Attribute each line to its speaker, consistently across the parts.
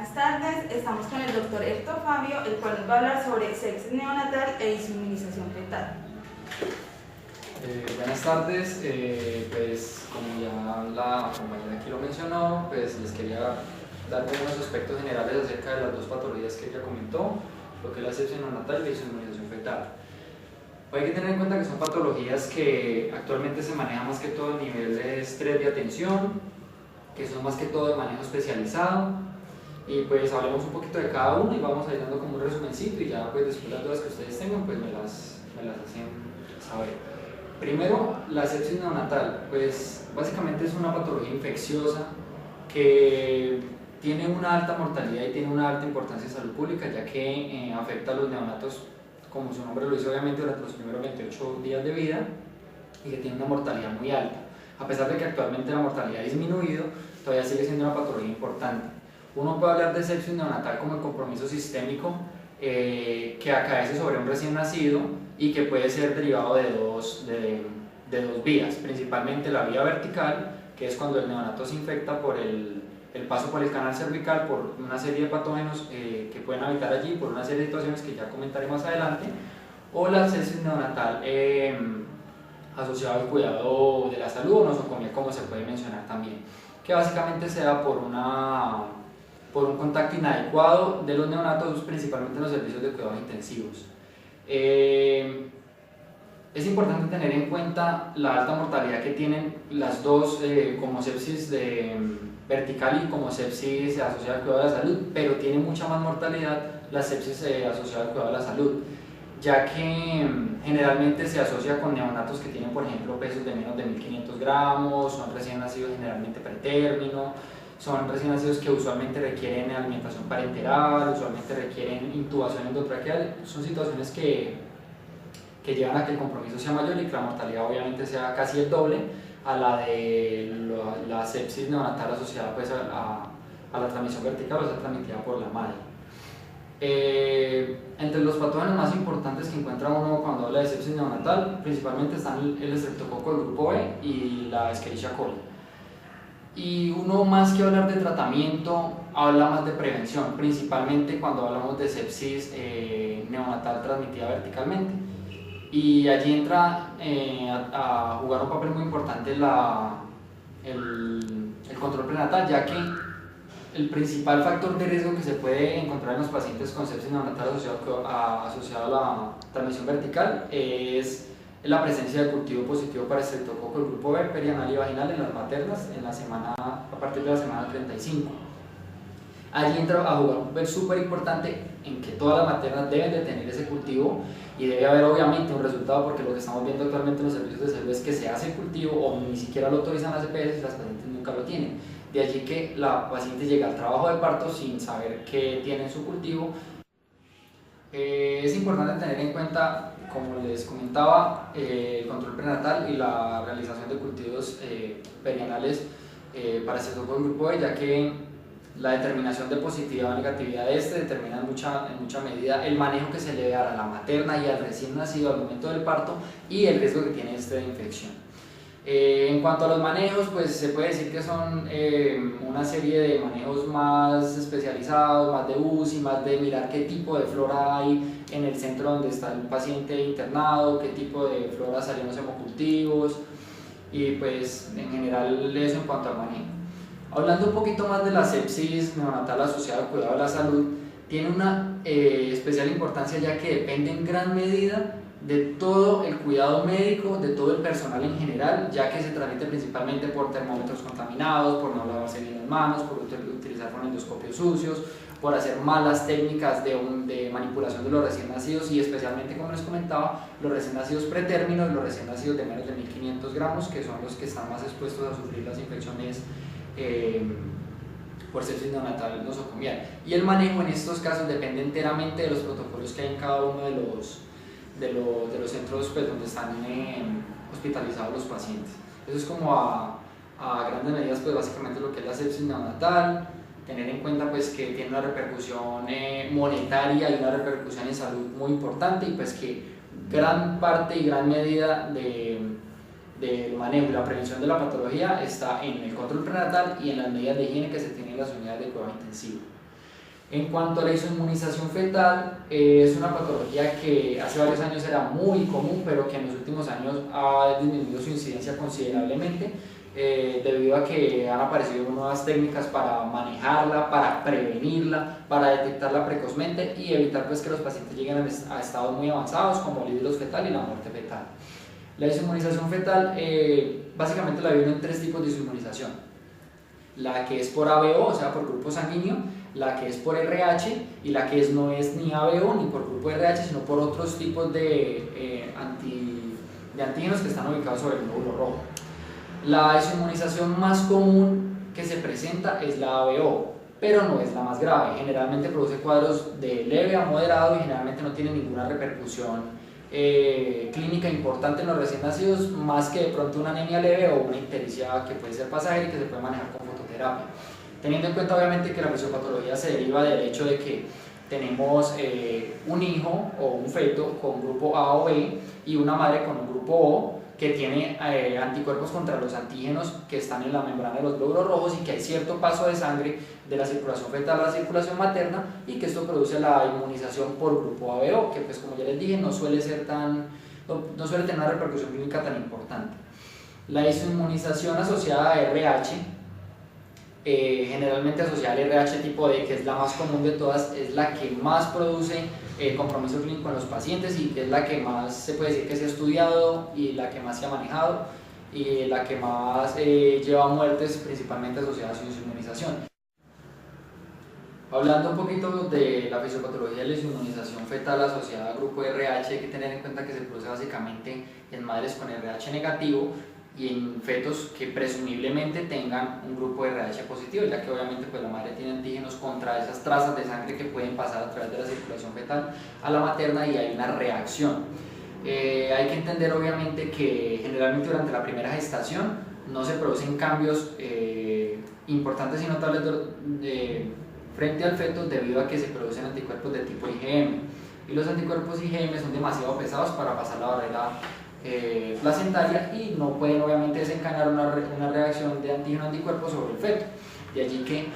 Speaker 1: Buenas tardes, estamos con el doctor Erto Fabio, el cual nos va a hablar sobre sepsis neonatal e inmunización fetal.
Speaker 2: Buenas tardes, pues como ya la compañera aquí lo mencionó, pues les quería dar unos aspectos generales acerca de las dos patologías que ella comentó, lo que es la sepsis neonatal y la inmunización fetal. Hay que tener en cuenta que son patologías que actualmente se manejan más que todo a nivel de estrés de atención, que son más que todo de manejo especializado, y pues hablemos un poquito de cada uno y vamos a ir dando como un resumencito y ya pues después las dudas que ustedes tengan pues me las hacen saber. Primero, la sepsis neonatal, pues básicamente es una patología infecciosa que tiene una alta mortalidad y tiene una alta importancia en salud pública, ya que afecta a los neonatos, como su nombre lo dice, obviamente durante los primeros 28 días de vida, y que tiene una mortalidad muy alta. A pesar de que actualmente la mortalidad ha disminuido, todavía sigue siendo una patología importante. Uno puede hablar de sepsis neonatal como el compromiso sistémico que acaece sobre un recién nacido y que puede ser derivado de dos vías, principalmente la vía vertical, que es cuando el neonato se infecta por el paso por el canal cervical por una serie de patógenos que pueden habitar allí, por una serie de situaciones que ya comentaré más adelante, o la sepsis neonatal asociada al cuidado de la salud o nosocomia, como se puede mencionar también, que básicamente se da por un contacto inadecuado de los neonatos, principalmente en los servicios de cuidados intensivos. Es importante tener en cuenta la alta mortalidad que tienen las dos, como sepsis vertical y como sepsis asociada al cuidado de la salud, pero tiene mucha más mortalidad la sepsis asociada al cuidado de la salud, ya que generalmente se asocia con neonatos que tienen, por ejemplo, pesos de menos de 1500 gramos, son recién nacidos generalmente pretérmino, son recién nacidos que usualmente requieren alimentación parenteral, usualmente requieren intubación endotraqueal. Son situaciones que llevan a que el compromiso sea mayor y que la mortalidad obviamente sea casi el doble a la de la sepsis neonatal asociada pues a la transmisión vertical, o sea, transmitida por la madre. Entre los patógenos más importantes que encuentra uno cuando habla de sepsis neonatal, principalmente están el estreptococo del grupo B y la Escherichia coli. Y uno, más que hablar de tratamiento, habla más de prevención, principalmente cuando hablamos de sepsis neonatal transmitida verticalmente. Y allí entra a jugar un papel muy importante el control prenatal, ya que el principal factor de riesgo que se puede encontrar en los pacientes con sepsis neonatal asociado a la transmisión vertical es la presencia de cultivo positivo para estreptococo del grupo B, perianal y vaginal en las maternas a partir de la semana 35. Allí entra a jugar un papel súper importante en que todas las maternas deben de tener ese cultivo y debe haber obviamente un resultado, porque lo que estamos viendo actualmente en los servicios de salud es que se hace el cultivo o ni siquiera lo autorizan las EPS y las pacientes nunca lo tienen. De allí que la paciente llega al trabajo de parto sin saber qué tiene en su cultivo. Es importante tener en cuenta, como les comentaba, el control prenatal y la realización de cultivos perianales para estreptococo del grupo B, ya que la determinación de positividad o negatividad de este determina en mucha medida el manejo que se le debe dar a la materna y al recién nacido al momento del parto y el riesgo que tiene este de infección. En cuanto a los manejos, pues se puede decir que son una serie de manejos más especializados, más de UCI, más de mirar qué tipo de flora hay en el centro donde está el paciente internado, qué tipo de flora salen los hemocultivos y pues en general eso en cuanto al manejo. Hablando un poquito más de la sepsis neonatal asociada al cuidado de la salud, tiene una especial importancia, ya que depende en gran medida de todo el cuidado médico, de todo el personal en general, ya que se transmite principalmente por termómetros contaminados, por no lavarse bien las manos, por utilizar fonendoscopios sucios, por hacer malas técnicas de manipulación de los recién nacidos y especialmente, como les comentaba, los recién nacidos pretérminos y los recién nacidos de menos de 1500 gramos, que son los que están más expuestos a sufrir las infecciones por sepsis neonatal nosocomial. Y el manejo en estos casos depende enteramente de los protocolos que hay en cada uno de los centros pues, donde están hospitalizados los pacientes. Eso es como a grandes medidas pues, básicamente lo que es la sepsis neonatal. Tener en cuenta pues, que tiene una repercusión monetaria y una repercusión en salud muy importante, y pues que gran parte y gran medida del manejo y la prevención de la patología está en el control prenatal y en las medidas de higiene que se tienen en las unidades de cuidado intensivo. En cuanto a la isoinmunización fetal, es una patología que hace varios años era muy común, pero que en los últimos años ha disminuido su incidencia considerablemente, debido a que han aparecido nuevas técnicas para manejarla, para prevenirla, para detectarla precozmente y evitar pues, que los pacientes lleguen a estados muy avanzados como el hídrosis fetal y la muerte fetal. La isoinmunización fetal básicamente la dividen en 3 tipos de isoinmunización: la que es por ABO, o sea por grupo sanguíneo, la que es por RH y la que no es ni ABO ni por grupo RH, sino por otros tipos de antígenos que están ubicados sobre el glóbulo rojo. La isoinmunización más común que se presenta es la ABO, pero no es la más grave. Generalmente produce cuadros de leve a moderado y generalmente no tiene ninguna repercusión clínica importante en los recién nacidos, más que de pronto una anemia leve o una ictericia que puede ser pasajera y que se puede manejar con fototerapia. Teniendo en cuenta obviamente que la fisiopatología se deriva del hecho de que tenemos un hijo o un feto con grupo A o B y una madre con un grupo O que tiene anticuerpos contra los antígenos que están en la membrana de los glóbulos rojos y que hay cierto paso de sangre de la circulación fetal a la circulación materna y que esto produce la inmunización por grupo ABO, que pues como ya les dije no suele tener una repercusión clínica tan importante. La isoinmunización asociada a RH, generalmente asociada al RH tipo D, que es la más común de todas, es la que más produce compromiso clínico en los pacientes y que es la que más se puede decir que se ha estudiado y la que más se ha manejado y la que más lleva a muertes principalmente asociadas a su inmunización. Hablando un poquito de la fisiopatología de la inmunización fetal asociada al grupo RH, hay que tener en cuenta que se produce básicamente en madres con RH negativo y en fetos que presumiblemente tengan un grupo de RH positivo, ya que obviamente pues, la madre tiene antígenos contra esas trazas de sangre que pueden pasar a través de la circulación fetal a la materna y hay una reacción. Hay que entender obviamente que generalmente durante la primera gestación no se producen cambios importantes y notables frente al feto debido a que se producen anticuerpos de tipo IgM y los anticuerpos IgM son demasiado pesados para pasar la barrera placentaria y no pueden obviamente desencadenar una reacción de antígeno-anticuerpo sobre el feto. De allí que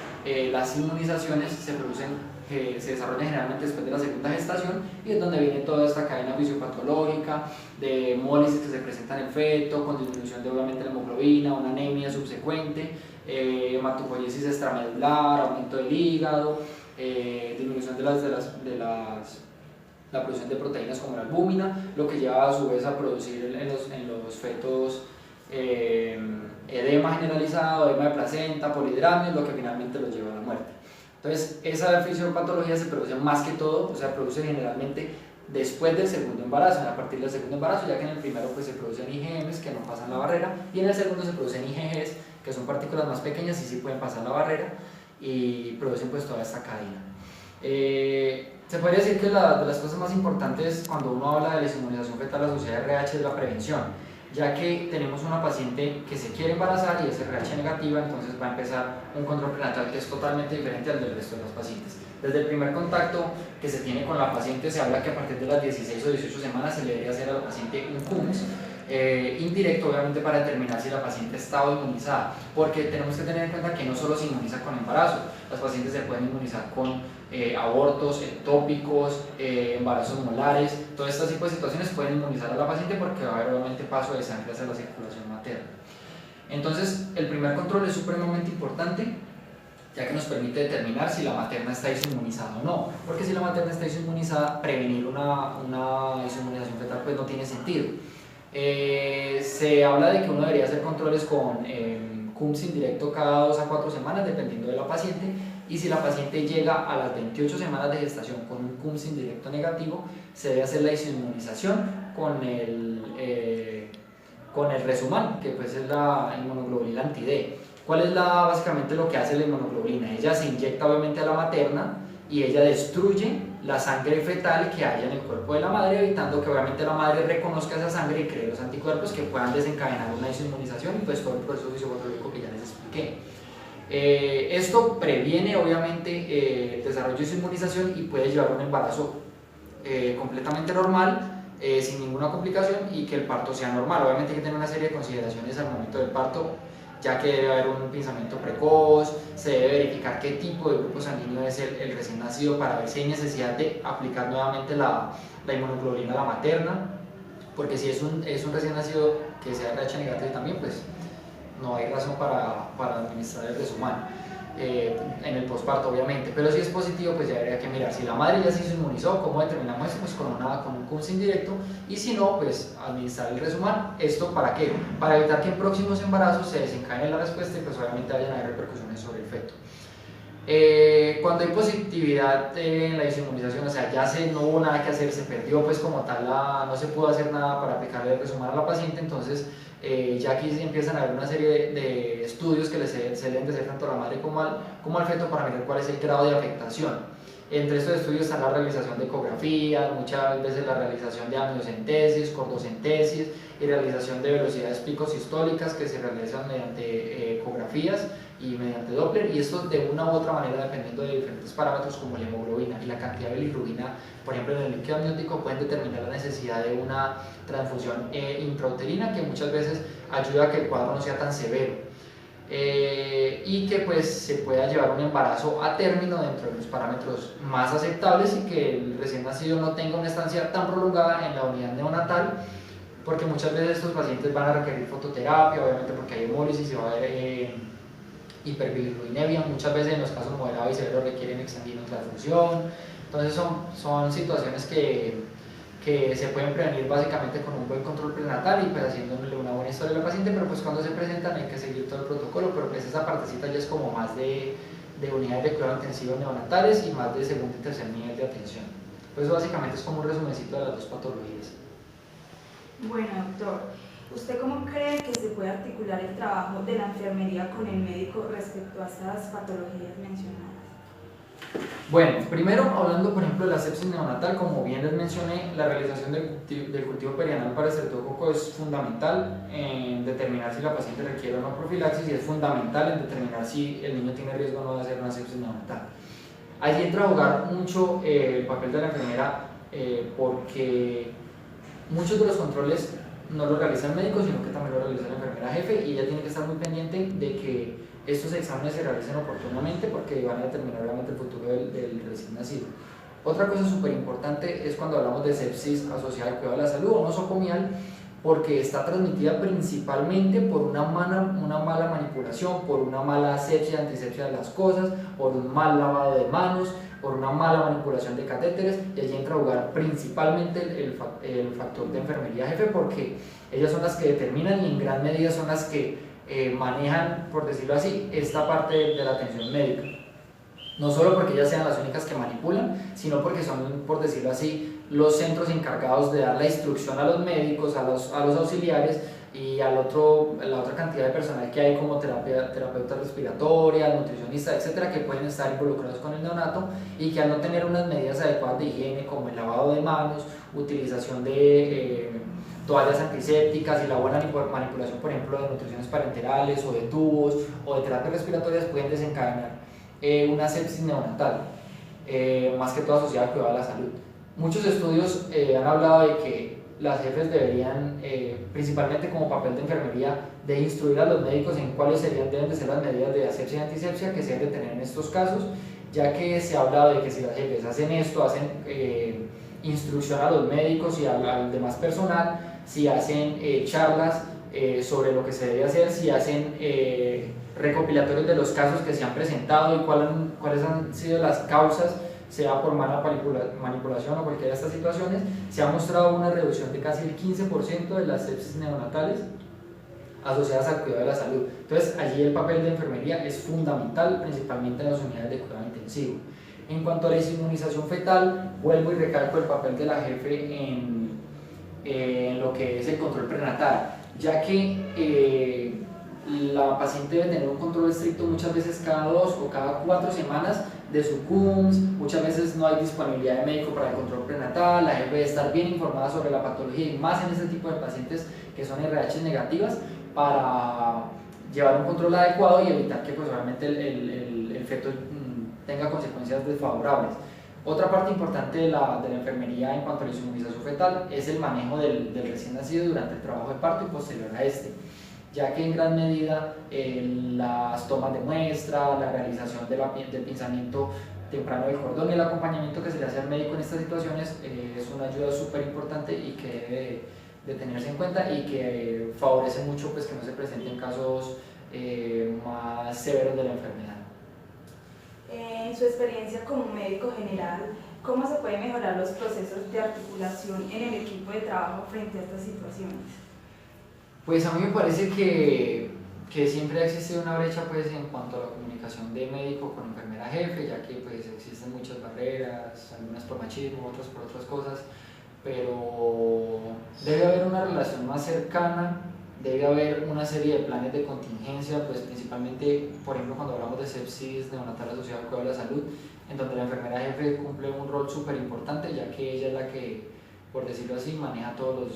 Speaker 2: las inmunizaciones se desarrollan generalmente después de la segunda gestación y es donde viene toda esta cadena fisiopatológica de hemólisis que se presenta en el feto, con disminución de obviamente la hemoglobina, una anemia subsecuente, hematopoiesis extramedular, aumento del hígado, disminución de la producción de proteínas como la albúmina, lo que lleva a su vez a producir en los fetos edema generalizado, edema de placenta, polidramnios, lo que finalmente los lleva a la muerte. Entonces, esa fisiopatología se produce más que todo, o sea, produce generalmente después del segundo embarazo, a partir del segundo embarazo, ya que en el primero pues, se producen IgMs que no pasan la barrera y en el segundo se producen IgGs, que son partículas más pequeñas y sí pueden pasar la barrera y producen pues toda esta cadena. Se podría decir que de las cosas más importantes cuando uno habla de la inmunización fetal asociada a RH es la prevención, ya que tenemos una paciente que se quiere embarazar y es RH negativa, entonces va a empezar un control prenatal que es totalmente diferente al del resto de los pacientes. Desde el primer contacto que se tiene con la paciente se habla que a partir de las 16 o 18 semanas se le debería hacer a la paciente un CUMS indirecto, obviamente para determinar si la paciente está inmunizada, porque tenemos que tener en cuenta que no solo se inmuniza con embarazo, las pacientes se pueden inmunizar con abortos, ectópicos, embarazos molares, todo este tipo de situaciones pueden inmunizar a la paciente porque va a haber obviamente paso de sangre hacia la circulación materna. Entonces el primer control es supremamente importante, ya que nos permite determinar si la materna está inmunizada o no, porque si la materna está inmunizada, prevenir una inmunización fetal pues no tiene sentido. Se habla de que uno debería hacer controles con CUMS indirecto cada 2 a 4 semanas dependiendo de la paciente, y si la paciente llega a las 28 semanas de gestación con un CUMS indirecto negativo, se debe hacer la inmunización con el Resuman, que pues es la inmunoglobulina anti-D. ¿Cuál es básicamente lo que hace la inmunoglobulina? Ella se inyecta obviamente a la materna y ella destruye la sangre fetal que haya en el cuerpo de la madre, evitando que obviamente la madre reconozca esa sangre y cree los anticuerpos que puedan desencadenar una inmunización y pues todo el proceso fisiopatológico que ya les expliqué. Esto previene obviamente el desarrollo de su inmunización y puede llevar a un embarazo completamente normal, sin ninguna complicación y que el parto sea normal. Obviamente hay que tener una serie de consideraciones al momento del parto ya que debe haber un pinzamiento precoz, se debe verificar qué tipo de grupo sanguíneo es el recién nacido para ver si hay necesidad de aplicar nuevamente la inmunoglobulina a la materna, porque si es un recién nacido que sea RH negativo también, pues no hay razón para administrar el resumano en el posparto, obviamente. Pero si es positivo, pues ya habría que mirar si la madre ya se inmunizó, cómo determinamos eso, pues con un CUMS indirecto, y si no, pues administrar el resumano. ¿Esto para qué? Para evitar que en próximos embarazos se desencadene la respuesta y pues obviamente vayan a haber repercusiones sobre el feto. Cuando hay positividad en la desinmunización, o sea, ya no hubo nada que hacer, se perdió pues como tal, no se pudo hacer nada para aplicarle el resumano a la paciente, entonces ya aquí se empiezan a ver una serie de estudios que se deben de hacer tanto a la madre como al feto para mirar cuál es el grado de afectación. Entre estos estudios está la realización de ecografía, muchas veces la realización de amniocentesis, cordocentesis y realización de velocidades picosistólicas que se realizan mediante ecografías y mediante Doppler, y esto de una u otra manera dependiendo de diferentes parámetros como la hemoglobina y la cantidad de bilirrubina, por ejemplo en el líquido amniótico, pueden determinar la necesidad de una transfusión intrauterina que muchas veces ayuda a que el cuadro no sea tan severo. Y que pues se pueda llevar un embarazo a término dentro de los parámetros más aceptables y que el recién nacido no tenga una estancia tan prolongada en la unidad neonatal, porque muchas veces estos pacientes van a requerir fototerapia, obviamente porque hay hemólisis y va a haber hiperbilirrubinemia, muchas veces en los casos moderados y severos requieren exsanguíneo transfusión. Entonces son situaciones que se pueden prevenir básicamente con un buen control prenatal y pues haciéndole una buena historia a la paciente, pero pues cuando se presentan hay que seguir todo el protocolo, pero pues esa partecita ya es como más de unidades de cuidado intensivo neonatales y más de segundo y tercer nivel de atención. Pues básicamente es como un resumencito de las dos patologías.
Speaker 1: Bueno, doctor, ¿usted cómo cree que se puede articular el trabajo de la enfermería con el médico respecto a estas patologías mencionadas?
Speaker 2: Bueno, primero hablando por ejemplo de la sepsis neonatal, como bien les mencioné, la realización del cultivo perianal para estreptococo es fundamental en determinar si la paciente requiere o no profilaxis y es fundamental en determinar si el niño tiene riesgo o no de hacer una sepsis neonatal. Allí entra a jugar mucho el papel de la enfermera porque muchos de los controles no los realiza el médico, sino que también lo realiza la enfermera jefe y ella tiene que estar muy pendiente de que estos exámenes se realicen oportunamente porque van a determinar realmente el futuro del recién nacido. Otra cosa súper importante es cuando hablamos de sepsis asociada al cuidado de la salud o nosocomial, porque está transmitida principalmente por una mala manipulación, por una mala asepsia, antisepsia de las cosas, por un mal lavado de manos, por una mala manipulación de catéteres, y allí entra a jugar principalmente el factor de enfermería jefe, porque ellas son las que determinan y en gran medida son las que manejan, por decirlo así, esta parte de la atención médica. No solo porque ellas sean las únicas que manipulan, sino porque son, por decirlo así, los centros encargados de dar la instrucción a los médicos, a los auxiliares y la otra cantidad de personal que hay como terapeutas respiratorias, nutricionistas, etcétera, que pueden estar involucrados con el neonato y que al no tener unas medidas adecuadas de higiene como el lavado de manos, utilización de toallas antisépticas y la buena manipulación, por ejemplo, de nutriciones parenterales o de tubos o de terapias respiratorias, pueden desencadenar una sepsis neonatal, más que todo asociada al cuidado de la salud. Muchos estudios han hablado de que las jefes deberían, principalmente como papel de enfermería, de instruir a los médicos en cuáles deben de ser las medidas de asepsia y antisepsia que se deben de tener en estos casos, ya que se ha hablado de que si las jefes hacen esto, hacen instrucción a los médicos y al demás personal, si hacen charlas sobre lo que se debe hacer, si hacen recopilatorios de los casos que se han presentado y cuáles han sido las causas, sea por mala manipulación o cualquiera de estas situaciones, se ha mostrado una reducción de casi el 15% de las sepsis neonatales asociadas al cuidado de la salud. Entonces allí el papel de enfermería es fundamental, principalmente en las unidades de cuidado intensivo. En cuanto a la inmunización fetal, vuelvo y recalco el papel de la jefe en lo que es el control prenatal, ya que la paciente debe tener un control estricto muchas veces cada 2 o cada 4 semanas de su CUMS, muchas veces no hay disponibilidad de médico para el control prenatal, la jefe debe estar bien informada sobre la patología y más en este tipo de pacientes que son RH negativas para llevar un control adecuado y evitar que pues, realmente el feto tenga consecuencias desfavorables. Otra parte importante de la enfermería en cuanto a la inmunización fetal es el manejo del recién nacido durante el trabajo de parto y posterior a este. ya que en gran medida las tomas de muestra, la realización del pinzamiento temprano del cordón y el acompañamiento que se le hace al médico en estas situaciones es una ayuda súper importante y que debe de tenerse en cuenta y que favorece mucho pues, que no se presenten casos más severos de la enfermedad.
Speaker 1: En su experiencia como médico general, ¿cómo se pueden mejorar los procesos de articulación en el equipo de trabajo frente a estas situaciones?
Speaker 2: Pues a mí me parece que siempre ha existido una brecha pues, en cuanto a la comunicación de médico con enfermera jefe, ya que pues, existen muchas barreras, algunas por machismo, otras por otras cosas, pero debe haber una relación más cercana, debe haber una serie de planes de contingencia, pues principalmente, por ejemplo, cuando hablamos de sepsis neonatal asociado al cuidado de la salud, en donde la enfermera jefe cumple un rol súper importante, ya que ella es la que, por decirlo así, maneja todas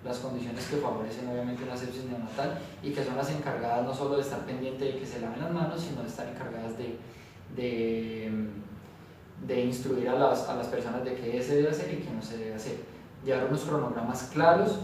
Speaker 2: las condiciones que favorecen obviamente una sepsis neonatal y que son las encargadas no solo de estar pendiente de que se laven las manos, sino de estar encargadas de instruir a las personas de qué se debe hacer y qué no se debe hacer. Llevar unos cronogramas claros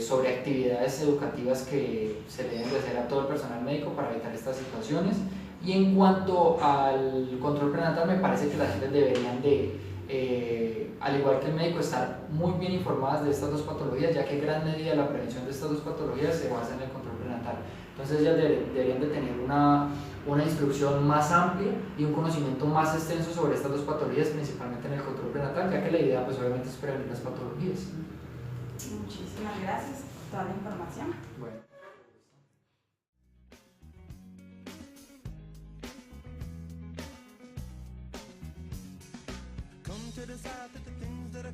Speaker 2: sobre actividades educativas que se le deben de hacer a todo el personal médico para evitar estas situaciones. Y en cuanto al control prenatal, me parece que las jefes deberían de, al igual que el médico, estar muy bien informadas de estas dos patologías, ya que en gran medida la prevención de estas dos patologías se basa en el control prenatal. Entonces ellas deberían de tener una instrucción más amplia y un conocimiento más extenso sobre estas dos patologías, principalmente en el control prenatal, ya que la idea pues obviamente es prevenir las patologías.
Speaker 1: Muchísimas gracias por toda la información.
Speaker 2: Bueno.
Speaker 3: Come to decide that the things that